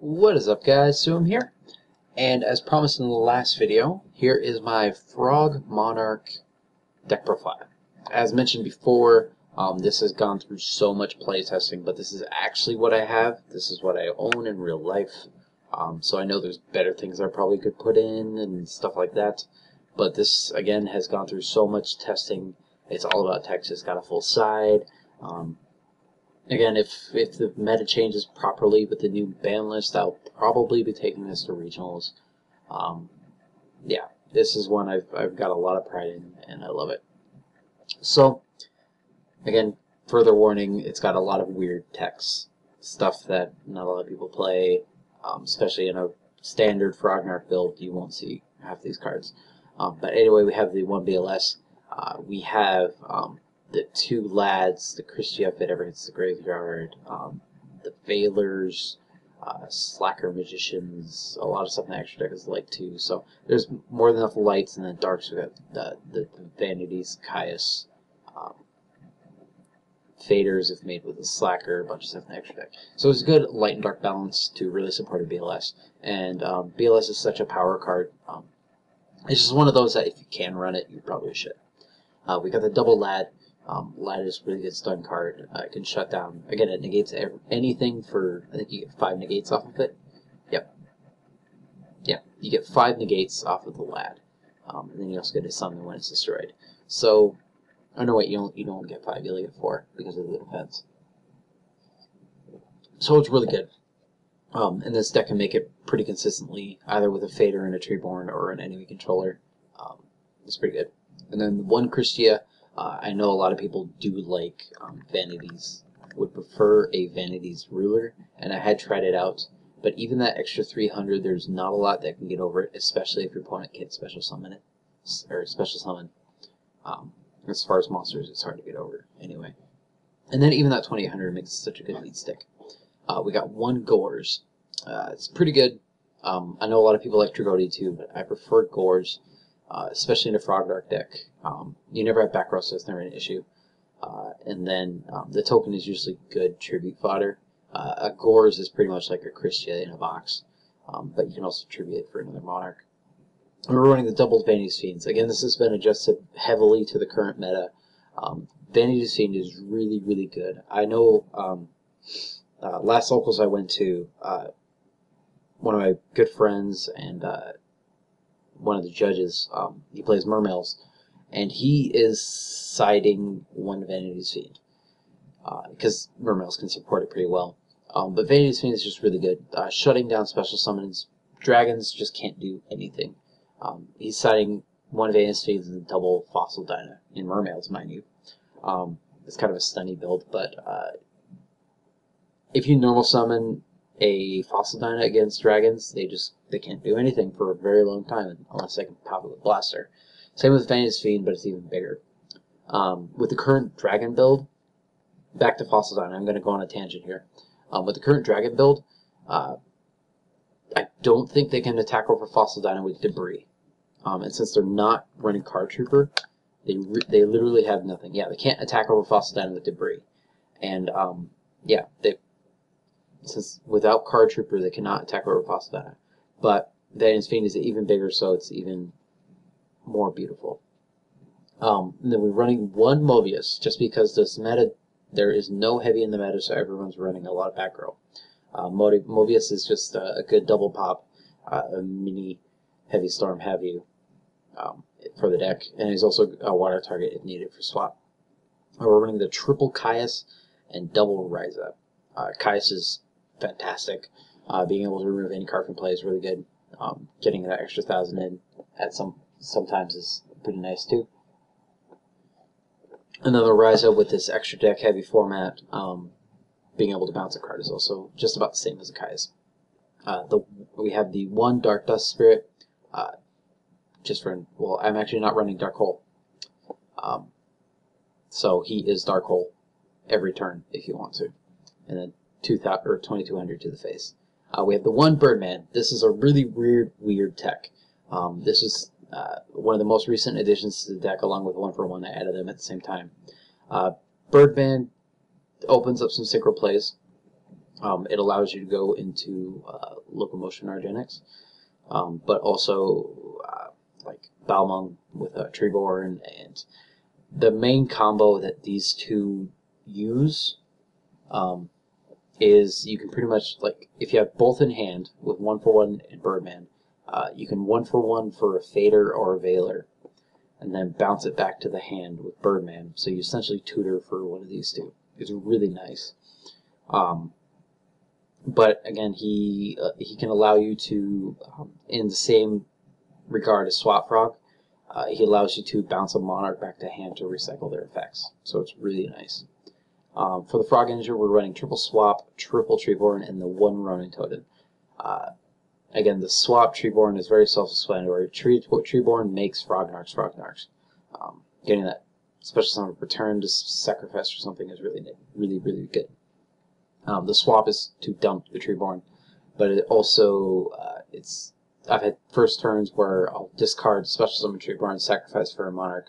What is up, guys? So I'm here, and as promised in the last video, here is my Frognarch deck profile. As mentioned before, this has gone through so much playtesting, but this is actually what I have. This is what I own in real life. So I know there's better things I probably could put in and stuff like that, but this, again, has gone through so much testing. It's all about text. It's got a full side. Again, if the meta changes properly with the new ban list, I'll probably be taking this to regionals. Yeah, this is one I've got a lot of pride in, and I love it. So, again, further warning, it's got a lot of weird text, stuff that not a lot of people play, especially in a standard Frognarch build. You won't see half these cards. But anyway, we have the 1 BLS. We have the 2 lads, the Christia if it ever hits the graveyard, the Veilers, Slacker Magicians, a lot of stuff in the extra deck is light too. So there's more than enough lights, and then darks. We got the Vanities, Caius, Faders if made with a Slacker, a bunch of stuff in the extra deck. So it's a good light and dark balance to really support a BLS. And BLS is such a power card. It's just one of those that if you can run it, you probably should. We got the double lad. Lad is a really good stun card. It can shut down. Again, it negates anything for, I think you get 5 negates off of it. Yep. Yeah, you get 5 negates off of the lad. And then you also get a summon when it's destroyed. So, oh no wait, you don't get 5, you only get 4 because of the defense. So it's really good. And this deck can make it pretty consistently, either with a Fader and a Treeborn or an enemy controller. It's pretty good. And then 1 Christia. I know a lot of people do like Vanities, would prefer a Vanities ruler, and I had tried it out, but even that extra 300, there's not a lot that can get over it, especially if your opponent can't special summon it, or special summon. As far as monsters, it's hard to get over anyway. And then even that 2800 makes it such a good lead stick. We got 1 Gores. It's pretty good. I know a lot of people like Dragodi too, but I prefer Gores. Especially in a Frognarch deck. You never have back row, so it's never an issue. And then the token is usually good tribute fodder. A Gores is pretty much like a Christia in a box, but you can also tribute it for another Monarch. And we're running the double Vanity's Fiends. Again, this has been adjusted heavily to the current meta. Vanity's Fiend is really, really good. I know last locals I went to, one of my good friends and one of the judges, he plays Mermails, and he is siding 1 Vanity's Fiend because Mermails can support it pretty well. But Vanity's Fiend is just really good. Shutting down special summons. Dragons just can't do anything. He's siding 1 Vanity's Fiend and double Fossil Dyna in Mermails, mind you. It's kind of a stunny build, but if you normal summon a Fossil Dyna against dragons, they can't do anything for a very long time unless they can pop it with Blaster. Same with Vanity's Fiend, but it's even bigger. With the current dragon build, back to Fossil Dyna, I'm going to go on a tangent here. With the current dragon build, I don't think they can attack over Fossil Dyna with Debris. And since they're not running Card Trooper, they literally have nothing. Yeah, they can't attack over Fossil Dyna with Debris. And yeah, since without Card Trooper, they cannot attack over Fossil Dyna. But Vanity's Fiend is even bigger, so it's even more beautiful. And then we're running 1 Mobius, just because this meta, there is no heavy in the meta, so everyone's running a lot of back row. Mobius is just a good double pop, a mini heavy storm have you for the deck, and he's also a water target if needed for swap. We're running the triple Caius and double Rise Up. Caius is fantastic. Being able to remove any card from play is really good. Getting that extra 1,000 in at sometimes is pretty nice too. Another Rise Up with this extra deck heavy format, being able to bounce a card is also just about the same as a Caius. We have the 1 Dark Dust Spirit. Well, I'm actually not running Dark Hole. So he is Dark Hole every turn if you want to. And then 2,200 to the face. We have the 1 Birdman. This is a really weird tech. This is one of the most recent additions to the deck, along with 1-for-1. I added them at the same time. Birdman opens up some synchro plays. It allows you to go into locomotion Argenics, but also like Balmung with a Treeborn, and the main combo that these two use is you can pretty much, like, if you have both in hand with 1-for-1 and Birdman, you can 1-for-1 for a Fader or a Veiler, and then bounce it back to the hand with Birdman. So you essentially tutor for one of these two. It's really nice. But again, he can allow you to, in the same regard as Swap Frog, he allows you to bounce a Monarch back to hand to recycle their effects. So it's really nice. For the Frog Engine, we're running triple Swap, triple Treeborn, and the one Ronin Totem. Again, the Swap Treeborn is very self-explanatory. Treeborn makes Frognarch. Getting that special summon return to sacrifice or something is really good. The swap is to dump the Treeborn, but it also I've had first turns where I'll discard special summon Treeborn, sacrifice for a Monarch,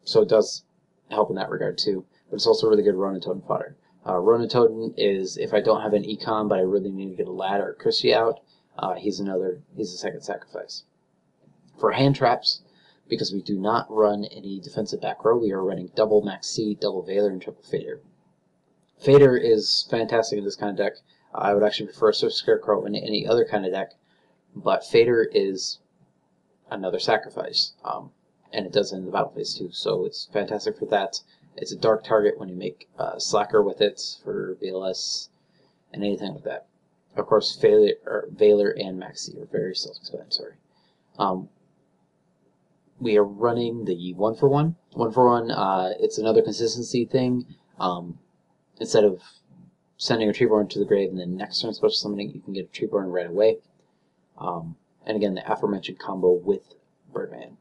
so it does help in that regard too. But it's also really good Ronin Totem fodder. Ronin Totem is if I don't have an Econ, but I really need to get a Lad or a Chrissy out, he's a second sacrifice. For hand traps, because we do not run any defensive back row, we are running double Max C, double Veiler, and triple Fader. Fader is fantastic in this kind of deck. I would actually prefer Swift Scarecrow in any other kind of deck, but Fader is another sacrifice, and it does it in the battle phase too, so it's fantastic for that. It's a dark target when you make Slacker with it for VLS and anything like that. Of course, Veiler and Maxi are very self-explanatory. We are running the 1-for-1. 1-for-1, it's another consistency thing. Instead of sending a Treeborn to the grave and then next turn special summoning, you can get a Treeborn right away. And again, the aforementioned combo with Birdman.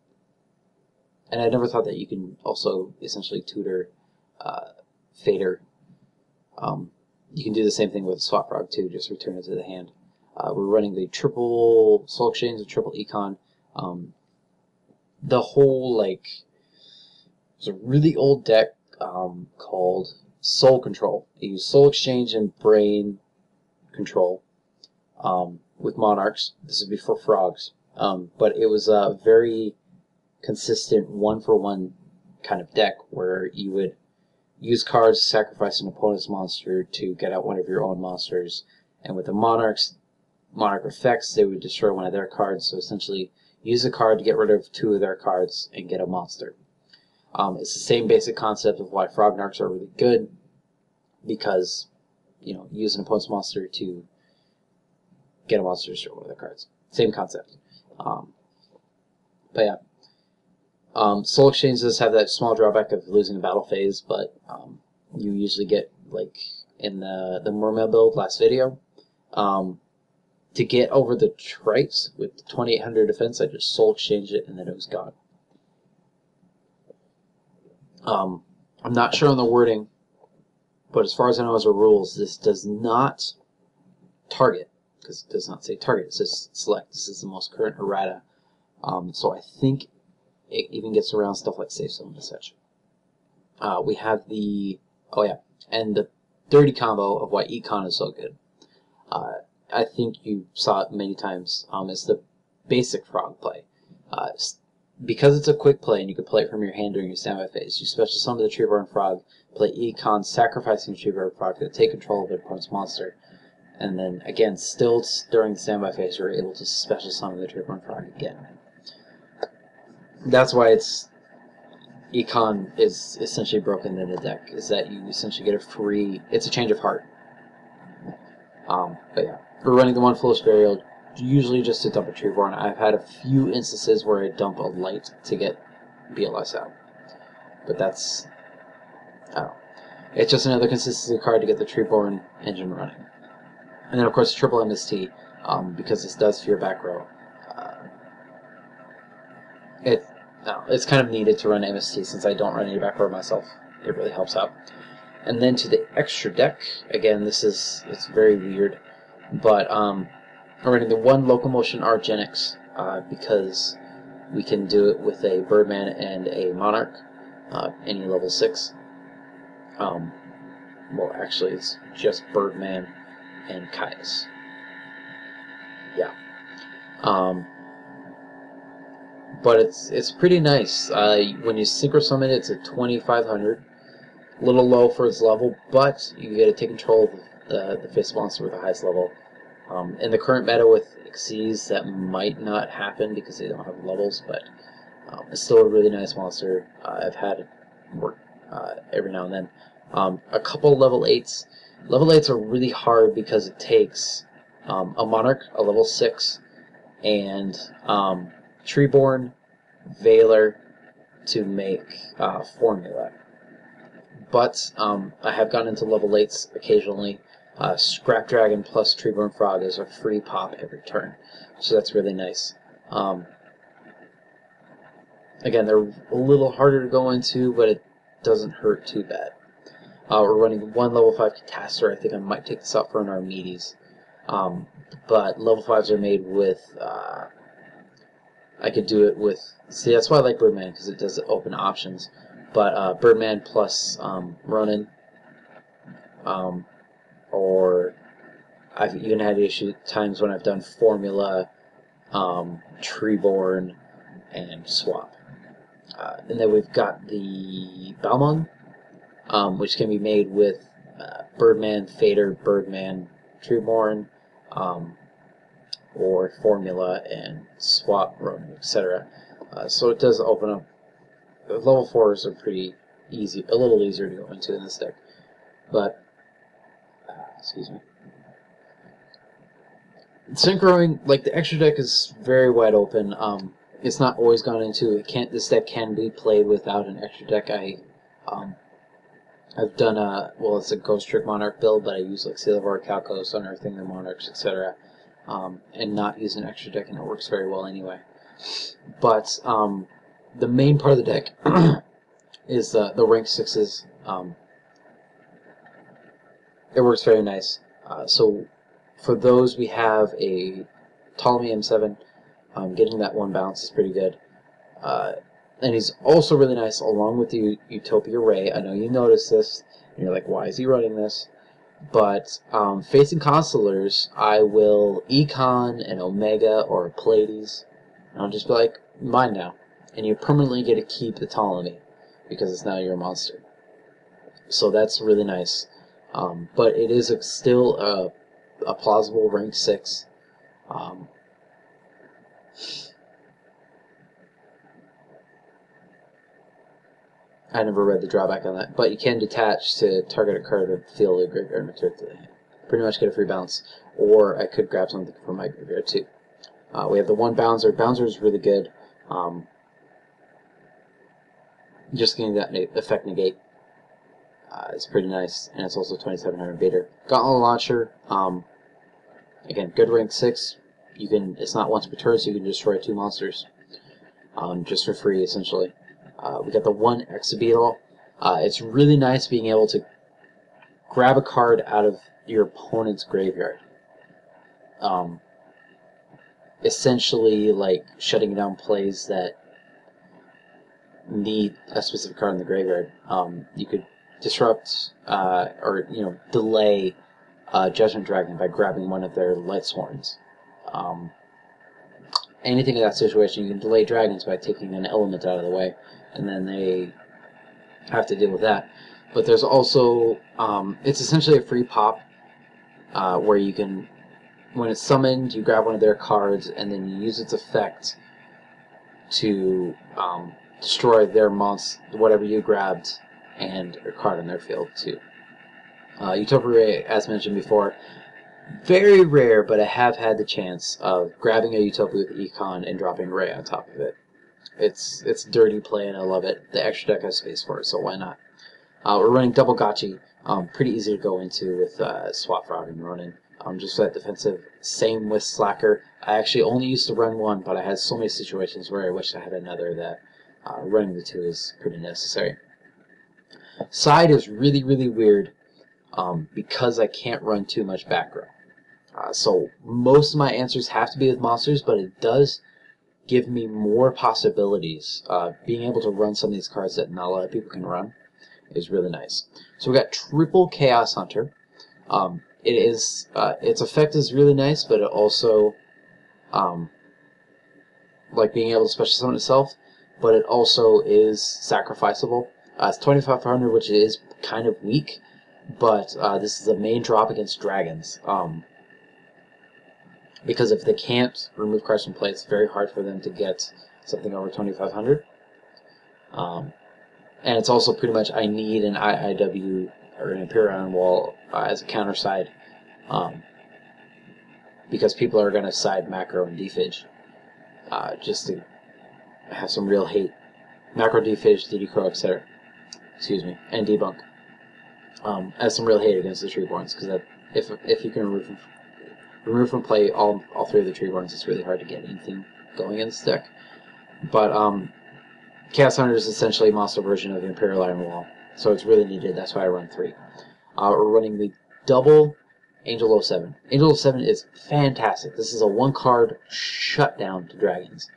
And I never thought that you can also essentially tutor Fader. You can do the same thing with Swap Frog too, just return it to the hand. We're running the triple Soul Exchange and triple Econ. The whole, like, there's a really old deck called Soul Control. You use Soul Exchange and Brain Control with Monarchs. This would be for Frogs. But it was a very consistent 1-for-1 kind of deck where you would use cards to sacrifice an opponent's monster to get out one of your own monsters. And with the Monarch effects, they would destroy one of their cards. So essentially, use a card to get rid of 2 of their cards and get a monster. It's the same basic concept of why Frognarchs are really good, because use an opponent's monster to get a monster to destroy one of their cards. Same concept. But yeah. Soul Exchange does have that small drawback of losing a battle phase, but you usually get, like in the Mermail build last video, to get over the Tripes with the 2800 defense, I just Soul Exchange it and then it was gone. I'm not sure on the wording, but as far as I know as a rules, this does not target, because it does not say target, it says select. This is the most current errata. So I think it even gets around stuff like safe zone and such. We have the, and the dirty combo of why Econ is so good. I think you saw it many times. It's the basic Frog play. Because it's a quick play and you can play it from your hand during your standby phase, you special summon the Treeborn Frog, play Econ, sacrificing the Treeborn Frog to take control of the opponent's monster, and then again, still during the standby phase, you're able to special summon the Treeborn Frog again. That's why Econ is essentially broken in the deck, is that you essentially get a free, it's a change of heart. But yeah, we're running the one Foolish Burial, usually just to dump a Treeborn. I've had a few instances where I dump a Light to get BLS out. But that's, I don't know. It's just another consistency card to get the Treeborn engine running. And then of course triple MST, because this does fear back row. It's kind of needed to run MST since I don't run any back row myself. It really helps out. And then to the extra deck, again, it's very weird, but we're running the one Locomotion Argenics because we can do it with a Birdman and a Monarch, any level 6. well, actually, it's just Birdman and Caius. Yeah. But it's pretty nice. When you synchro summon it, it's a 2500. A little low for its level, but you get to take control of the fist monster with the highest level. In the current meta with Xyz, that might not happen because they don't have levels, but it's still a really nice monster. I've had it work every now and then. A couple level 8s. Level 8s are really hard because it takes a Monarch, a level 6, and Treeborn, Veiler to make Formula. But I have gone into level 8s occasionally. Scrap Dragon plus Treeborn Frog is a free pop every turn, so that's really nice. Again, they're a little harder to go into, but it doesn't hurt too bad. We're running one level 5 Catastor. I think I might take this out for an Armides. But level 5s are made with... I could do it with... See, that's why I like Birdman, because it does open options. But Birdman plus Ronin. Or I've even had times when I've done Formula, Treeborn, and Swap. And then we've got the Balmung, which can be made with Birdman, Fader, Birdman, Treeborn, or Formula and Swap, Ronin, etc. So it does open up. The level 4s are pretty easy, a little easier to go into in this deck. But, excuse me. Synchroing, like the extra deck is very wide open. It's not always gone into. This deck can be played without an extra deck. I've done it's a Ghost Trick Monarch build, but I use like Silver, Calcos, Unearthing the Monarchs, etc. And not use an extra deck, and it works very well anyway. But the main part of the deck is the rank 6s. It works very nice. So for those, we have a Ptolemy M7. Getting that 1 bounce is pretty good. And he's also really nice along with the Utopia Ray. I know you noticed this, and you're like, why is he running this? But facing Constellars, I will Econ an Omega or a Pleiades, and I'll just be like, mine now. And you permanently get to keep the Ptolemy, because it's now your monster. So that's really nice. But it is still a plausible rank 6. I never read the drawback on that, but you can detach to target a card of the field, graveyard, and return to pretty much get a free bounce. Or I could grab something from my graveyard too. We have the 1 Bouncer. Bouncer is really good. Just getting that effect negate is pretty nice, and it's also 2700 Vader. Gauntlet Launcher. Again, good rank 6. You can. It's not once per turn, so you can destroy 2 monsters just for free, essentially. We got the 1 Exabeetle. It's really nice being able to grab a card out of your opponent's graveyard. Essentially, like shutting down plays that need a specific card in the graveyard. You could disrupt or delay Judgment Dragon by grabbing one of their Light Sworns. Anything in that situation, you can delay dragons by taking an element out of the way, and then they have to deal with that. But there's also, it's essentially a free pop, where you can, when it's summoned, you grab one of their cards, and then you use its effect to destroy their monster, whatever you grabbed, and a card in their field too. Utopia Ray, as mentioned before, very rare, but I have had the chance of grabbing a Utopia with Econ and dropping Ray on top of it. It's dirty play, and I love it. The extra deck has space for it, so why not? We're running double Gotchi. Pretty easy to go into with Swap Frog and Ronin. Just for that defensive. Same with Slacker. I actually only used to run 1, but I had so many situations where I wish I had another that running the 2 is pretty necessary. Side is really, really weird because I can't run too much back row. So most of my answers have to be with monsters, but it does give me more possibilities. Being able to run some of these cards that not a lot of people can run is really nice. So we got triple Chaos Hunter. It is its effect is really nice, but it also like being able to special summon itself, but it also is sacrificable. It's 2500, which is kind of weak, but this is the main drop against dragons. Because if they can't remove cards from play, it's very hard for them to get something over 2500. And it's also pretty much I need an IIW or an Imperial Iron Wall as a counter side, because people are going to side macro and defidge just to have some real hate. Macro, defidge, DD Crow, etc. Excuse me, and debunk has some real hate against the Treeborns, because if you can remove from play all three of the Treeborns, it's really hard to get anything going in this deck. But Chaos Hunter is essentially a monster version of Imperial Iron Wall, so it's really needed. That's why I run 3. We're running the double Angel 07. Angel 07 is fantastic. This is a 1-card shutdown to dragons,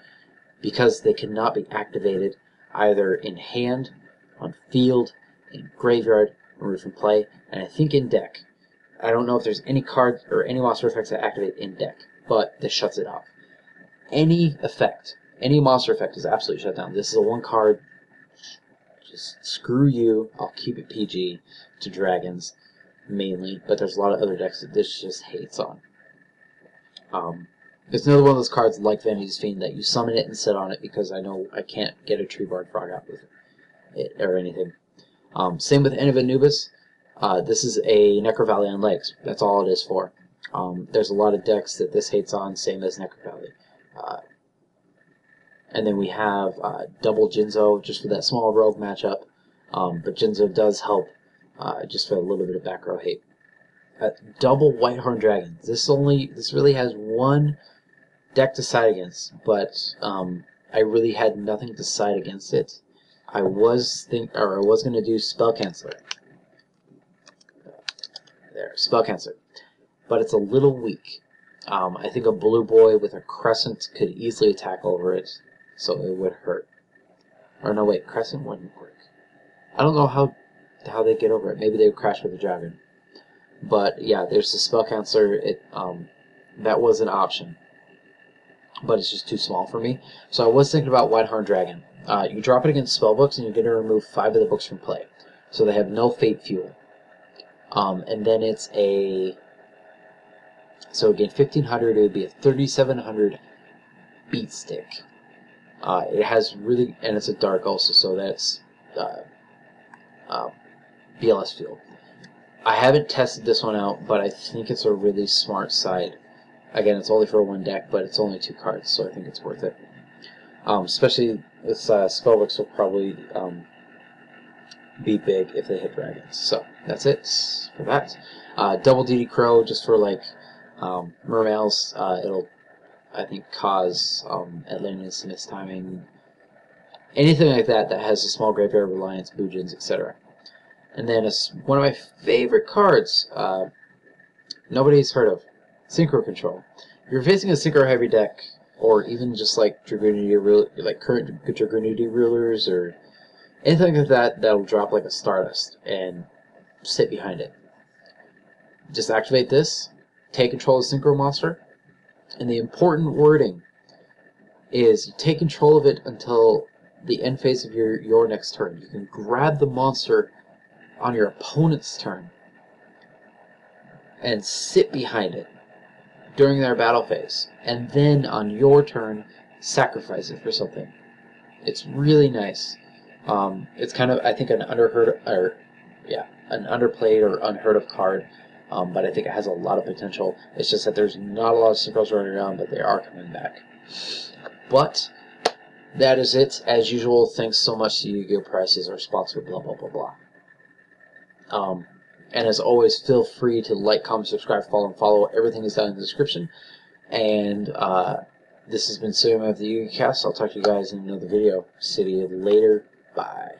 because they cannot be activated either in hand, on field, in graveyard, removed from play, and I think in deck. I don't know if there's any cards or any monster effects that activate in deck, but this shuts it off. Any effect, any monster effect is absolutely shut down. This is a 1-card, just screw you, I'll keep it PG, to dragons mainly, but there's a lot of other decks that this just hates on. It's another one of those cards like Vanity's Fiend that you summon it and sit on it because I know I can't get a Treeborn Frog out with it or anything. Same with End of Anubis. This is a Necro Valley on legs. That's all it is for. There's a lot of decks that this hates on, same as Necro Valley. And then we have double Jinzo just for that small rogue matchup. But Jinzo does help just for a little bit of back row hate. Double Whitehorn Dragon. This really has one deck to side against, but I really had nothing to side against it. I was going to do Spell Canceller. There, Spell Canceller. But it's a little weak. I think a blue boy with a crescent could easily attack over it, so it would hurt. Or no, wait, crescent wouldn't work. I don't know how they get over it. Maybe they would crash with the dragon. But yeah, there's the Spell Canceller. That was an option, but it's just too small for me. So I was thinking about Whitehorn Dragon. You drop it against spellbooks, and you're going to remove 5 of the books from play, so they have no fate fuel. And then it's so again 1500. It would be a 3700 beat stick. It has really, and it's a dark also, so that's BLS fuel. I haven't tested this one out, but I think it's a really smart side. Again, it's only for 1 deck, but it's only 2 cards, so I think it's worth it. Especially this spellbooks will probably be big if they hit dragons. So that's it for that. Double DD Crow just for like mermails. It'll, I think, cause Atlantis mistiming, anything like that that has a small graveyard reliance, Boojins, etc. And then one of my favorite cards, nobody's heard of, Synchro Control. If you're facing a Synchro heavy deck, or even just like current Dragoonity rulers or anything like that, that'll drop like a Stardust and sit behind it. Just activate this, take control of the Synchro monster, and the important wording is you take control of it until the end phase of your next turn. You can grab the monster on your opponent's turn and sit behind it during their battle phase, and then on your turn sacrifice it for something. It's really nice. It's kind of, I think, an underplayed or unheard of card, but I think it has a lot of potential. It's just that there's not a lot of synchros running around, but they are coming back. But that is it. As usual, thanks so much to Yu-Gi-Oh! Prices, our sponsor, blah blah blah blah. And as always, feel free to like, comment, subscribe, follow. Everything is down in the description. And this has been Sam of the Yugicast. I'll talk to you guys in another video. See you later. Bye.